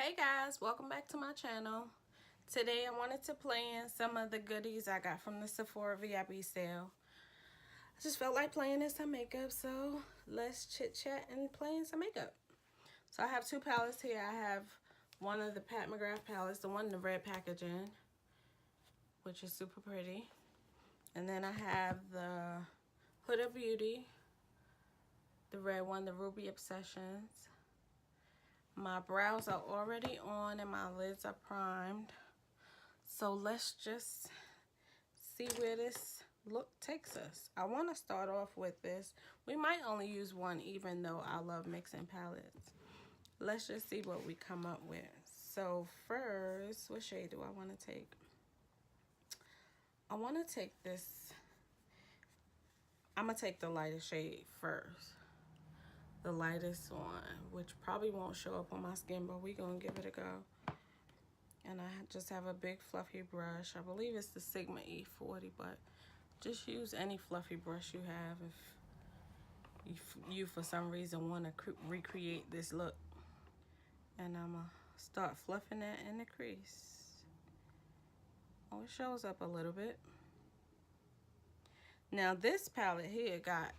Hey guys, welcome back to my channel. Today I wanted to play in some of the goodies I got from the Sephora VIP sale. I just felt like playing in some makeup, so let's chit chat and play in some makeup. So I have two palettes here. I have one of the Pat McGrath palettes, the one in the red packaging, which is super pretty. And then I have the Huda Beauty, the red one, the Ruby Obsessions. My brows are already on and my lids are primed. So let's just see where this look takes us. I want to start off with this. We might only use one even though I love mixing palettes. Let's just see what we come up with. So first, what shade do I want to take? I want to take this. I'm going to take the lightest shade first. The lightest one, which probably won't show up on my skin, but we're going to give it a go. And I just have a big fluffy brush. I believe it's the Sigma E40, but just use any fluffy brush you have if you for some reason want to recreate this look. And I'm going to start fluffing that in the crease. Oh, it shows up a little bit. Now this palette here got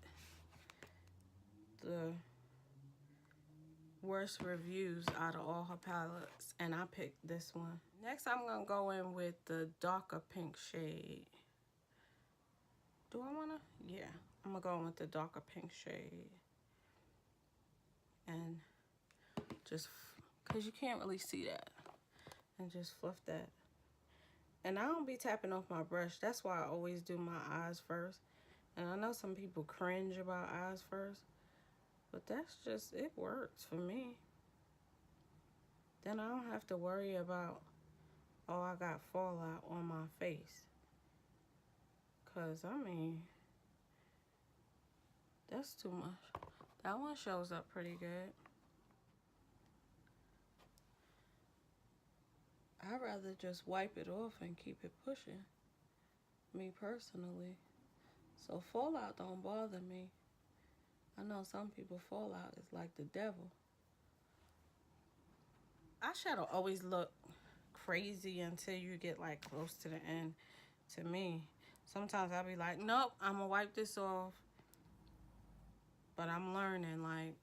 the worst reviews out of all her palettes, and I picked this one. Next I'm gonna go in with the darker pink shade. Do I wanna? Yeah, I'm gonna go in with the darker pink shade. And just, cause you can't really see that. And just fluff that. And I don't be tapping off my brush. That's why I always do my eyes first. And I know some people cringe about eyes first, but that's just, it works for me. Then I don't have to worry about, oh, I got fallout on my face. Cause I mean, that's too much. That one shows up pretty good. I'd rather just wipe it off and keep it pushing, me personally. So fallout don't bother me. I know some people fallout is like the devil. Eyeshadow always look crazy until you get like close to the end, to me. Sometimes I'll be like, nope, I'm gonna wipe this off. But I'm learning, like,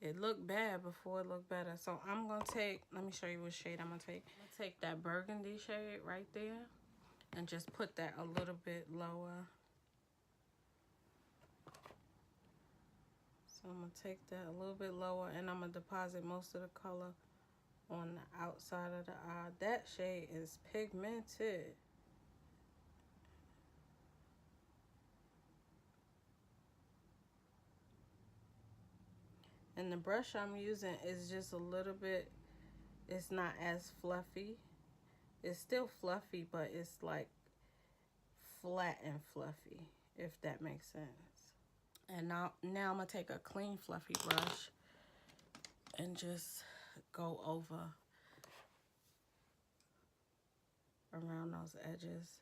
it looked bad before it looked better. So I'm gonna take, let me show you what shade I'm gonna take. I'm gonna take that burgundy shade right there and just put that a little bit lower. So I'm gonna take that a little bit lower and I'm gonna deposit most of the color on the outside of the eye. That shade is pigmented. And the brush I'm using is just a little bit, it's not as fluffy. It's still fluffy, but it's like flat and fluffy, if that makes sense. And now I'm gonna take a clean fluffy brush and just go over around those edges.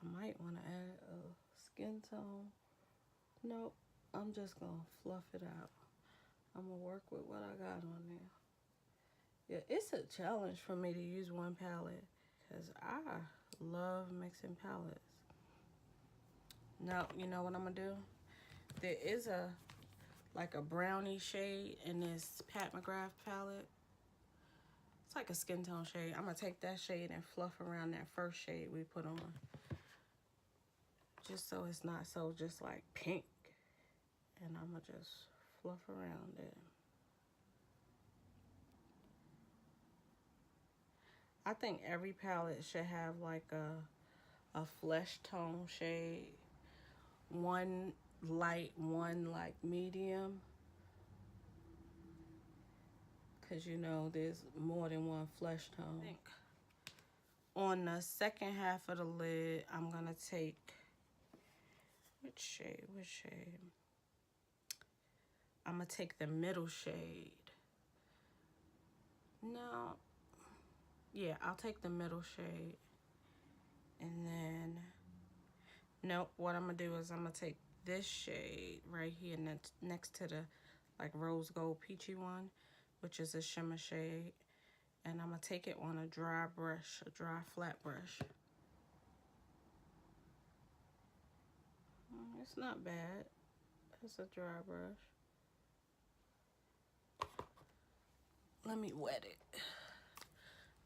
I might want to add a skin tone. Nope, I'm just gonna fluff it out. I'm gonna work with what I got on there. Yeah, it's a challenge for me to use one palette because I love mixing palettes. Now, you know what I'm gonna do? There is like a brownie shade in this Pat McGrath palette. It's like a skin tone shade. I'm gonna take that shade and fluff around that first shade we put on. Just so it's not so just like pink. And I'm gonna just fluff around it. I think every palette should have like a flesh tone shade. One light, one like medium. Cause you know there's more than one flesh tone. I think on the second half of the lid, I'm gonna take, which shade? I'm gonna take the middle shade. No, yeah, I'll take the middle shade. And then, nope, what I'm gonna do is I'm gonna take this shade right here next to the like rose gold peachy one. which is a shimmer shade. And I'm going to take it on a dry brush, a dry flat brush. It's not bad. It's a dry brush. Let me wet it.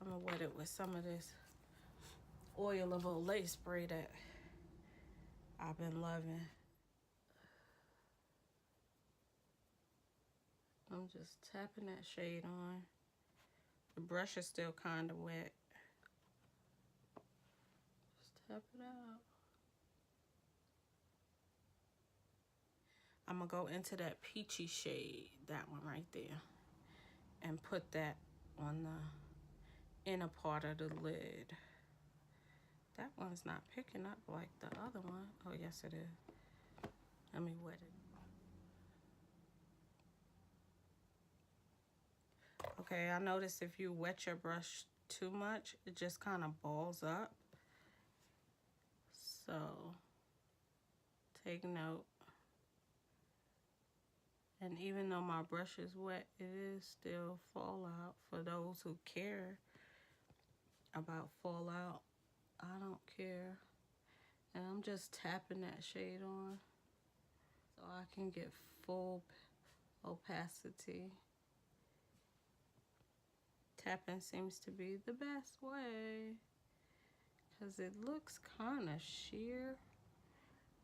I'm going to wet it with some of this oil of Olay spray that I've been loving. I'm just tapping that shade on. The brush is still kind of wet. Just tap it out. I'm going to go into that peachy shade, that one right there, and put that on the inner part of the lid. That one's not picking up like the other one. Oh, yes, it is. Let me wet it. Okay, I noticed if you wet your brush too much, it just kind of balls up. So, take note. And even though my brush is wet, it is still fallout. For those who care about fallout, I don't care. And I'm just tapping that shade on so I can get full opacity. Tapping seems to be the best way because it looks kind of sheer.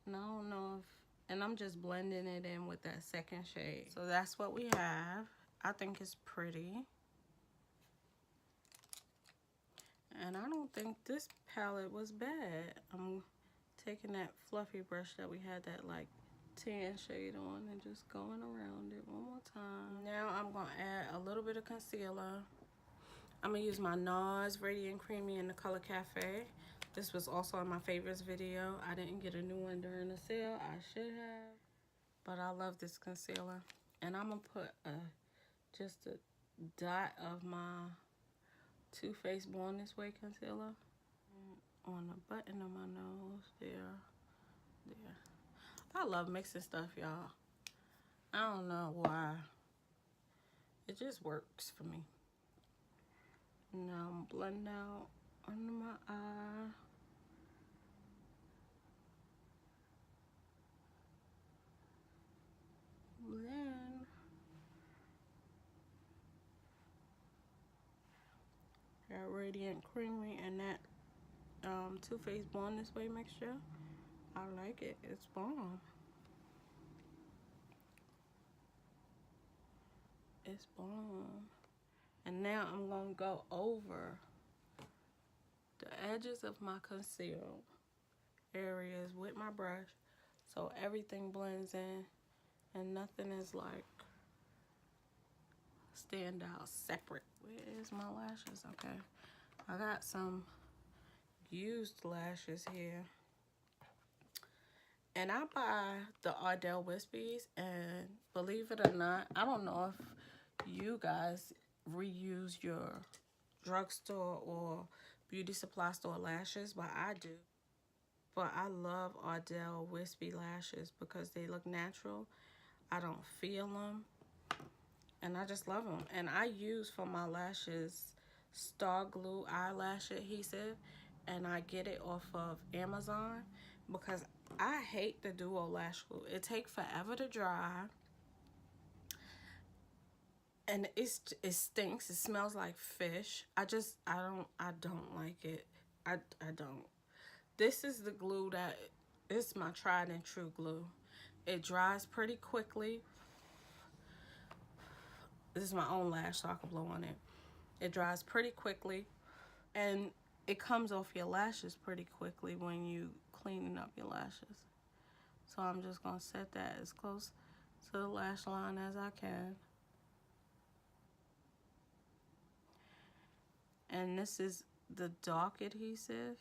And I don't know if, and I'm just blending it in with that second shade. So that's what we have. I think it's pretty. And I don't think this palette was bad. I'm taking that fluffy brush that we had, that like tan shade on, and just going around it one more time. Now I'm gonna add a little bit of concealer. I'm gonna use my NARS Radiant Creamy in the color Cafe. This was also in my favorites video. I didn't get a new one during the sale. I should have, but I love this concealer. And I'm gonna put just a dot of my Too Faced Born This Way concealer on the button of my nose. There. I love mixing stuff, y'all. I don't know why. It just works for me. Now I'm blending out under my eye. Then that Radiant Creamy and that Too Faced Born This Way mixture. I like it. It's bomb. It's bomb. And now I'm gonna go over the edges of my conceal areas with my brush so everything blends in and nothing is like stand out separate. Where is my lashes? Okay, I got some used lashes here, and I buy the Ardell Wispies, and believe it or not, I don't know if you guys reuse your drugstore or beauty supply store lashes, but I do. But I love Ardell Wispy lashes because they look natural. I don't feel them, and I just love them. And I use for my lashes Star Glue eyelash adhesive, and I get it off of Amazon because I hate the Duo lash glue. It takes forever to dry, and it stinks. It smells like fish. I don't like it. I don't. This is the glue that is my tried and true glue. It dries pretty quickly. This is my own lash, so I can blow on it. It dries pretty quickly, and it comes off your lashes pretty quickly when you cleaning up your lashes. So I'm just gonna set that as close to the lash line as I can. And this is the dark adhesive.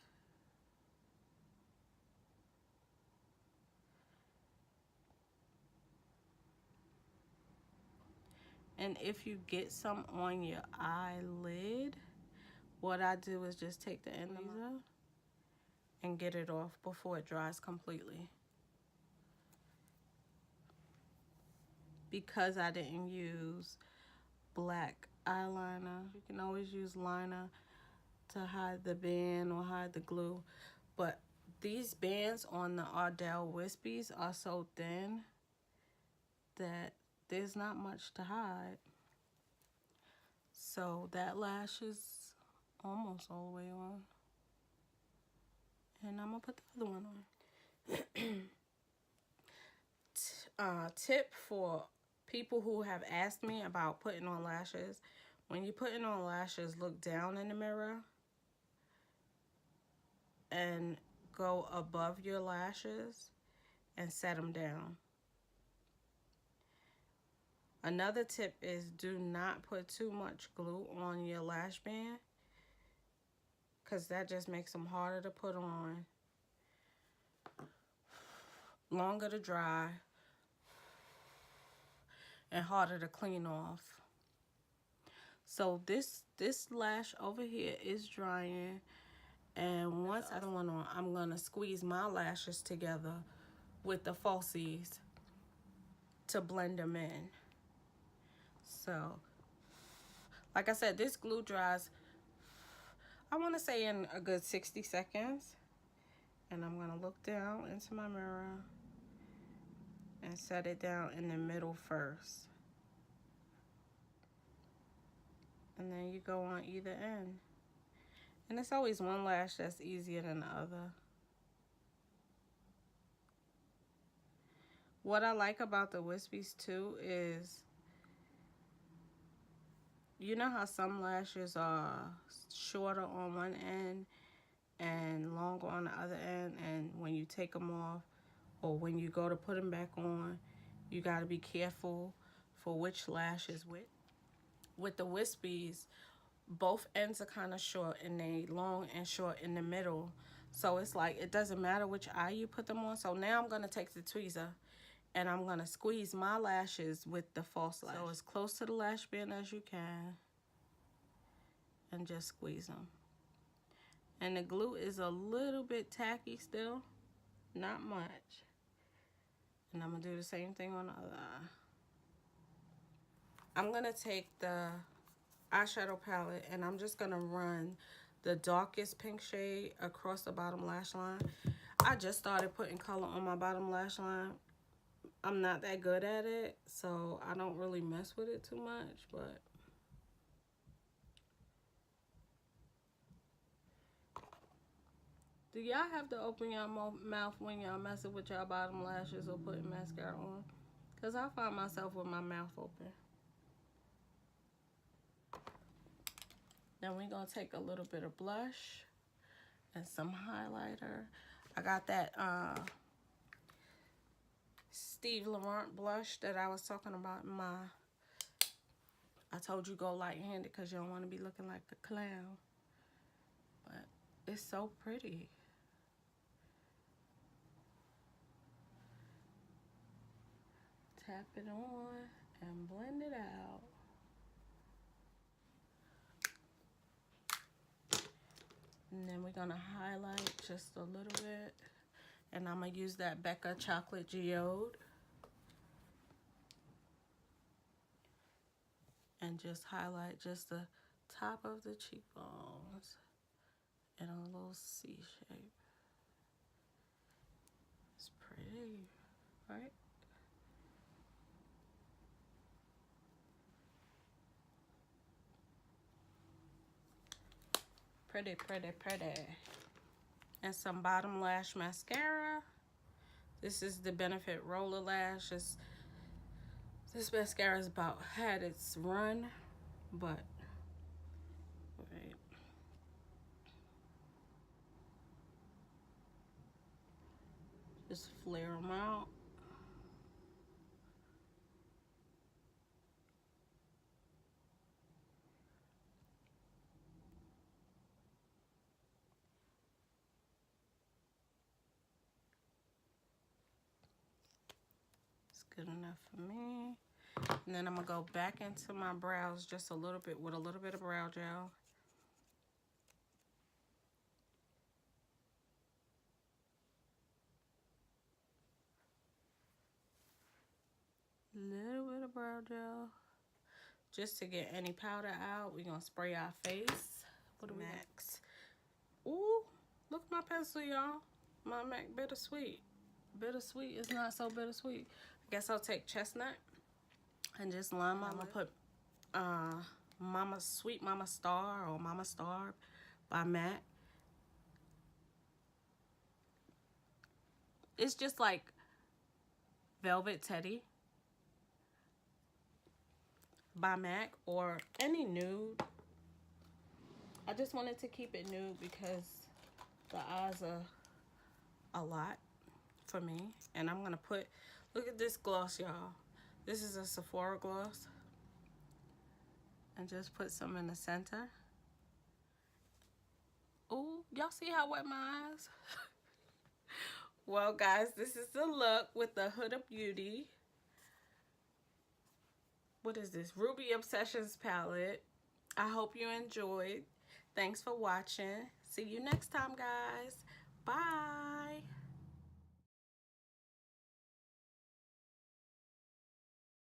And if you get some on your eyelid, what I do is just take the end and get it off before it dries completely. Because I didn't use black eyeliner. You can always use liner to hide the band or hide the glue. But these bands on the Ardell Wispies are so thin that there's not much to hide. So that lash is almost all the way on. And I'm going to put the other one on. Tip for people who have asked me about putting on lashes. When you're putting on lashes, look down in the mirror and go above your lashes and set them down. Another tip is do not put too much glue on your lash band, because that just makes them harder to put on, longer to dry, and harder to clean off. So this lash over here is drying, and once I don't want on, I'm gonna squeeze my lashes together with the falsies to blend them in. So, like I said, this glue dries, I want to say, in a good 60 seconds. And I'm gonna look down into my mirror and set it down in the middle first. And then you go on either end. And it's always one lash that's easier than the other. What I like about the Wispies too is, you know how some lashes are shorter on one end and longer on the other end, and when you take them off or when you go to put them back on, you got to be careful for which lash is which. With the Wispies, both ends are kind of short and they long and short in the middle. So it's like, it doesn't matter which eye you put them on. So now I'm going to take the tweezer and I'm going to squeeze my lashes with the false lash. So as close to the lash band as you can. And just squeeze them. And the glue is a little bit tacky still. Not much. And I'm going to do the same thing on the other eye. I'm going to take the eyeshadow palette and I'm just going to run the darkest pink shade across the bottom lash line. I just started putting color on my bottom lash line. I'm not that good at it, so I don't really mess with it too much, but do y'all have to open your mouth when y'all messing with your bottom lashes or putting mascara on? Because I find myself with my mouth open. Then we're going to take a little bit of blush and some highlighter. I got that Steve Laurent blush that I was talking about in my... I told you go light-handed because you don't want to be looking like a clown. But it's so pretty. Tap it on and blend it out. And then we're gonna highlight just a little bit. And I'm gonna use that Becca Chocolate Geode. And just highlight just the top of the cheekbones in a little C shape. It's pretty, right? Pretty, pretty, pretty. And some bottom lash mascara. This is the Benefit Roller Lash. This mascara is about had its run, but wait. Just flare them out. Good enough for me. And then I'm gonna go back into my brows just a little bit with a little bit of brow gel. Little bit of brow gel just to get any powder out. We're going to spray our face. What do we next? Ooh, look at my pencil, y'all. My MAC Bittersweet. Bittersweet is not so bittersweet. I guess I'll take chestnut and just line my. I'm going to put Sweet Mama Star or Mama Star by MAC. It's just like Velvet Teddy by MAC or any nude. I just wanted to keep it nude because the eyes are a lot for me. And I'm going to put, look at this gloss, y'all. This is a Sephora gloss. And just put some in the center. Ooh, y'all see how wet my eyes? Well, guys, this is the look with the Huda Beauty. What is this? Ruby Obsessions palette. I hope you enjoyed. Thanks for watching. See you next time, guys. Bye.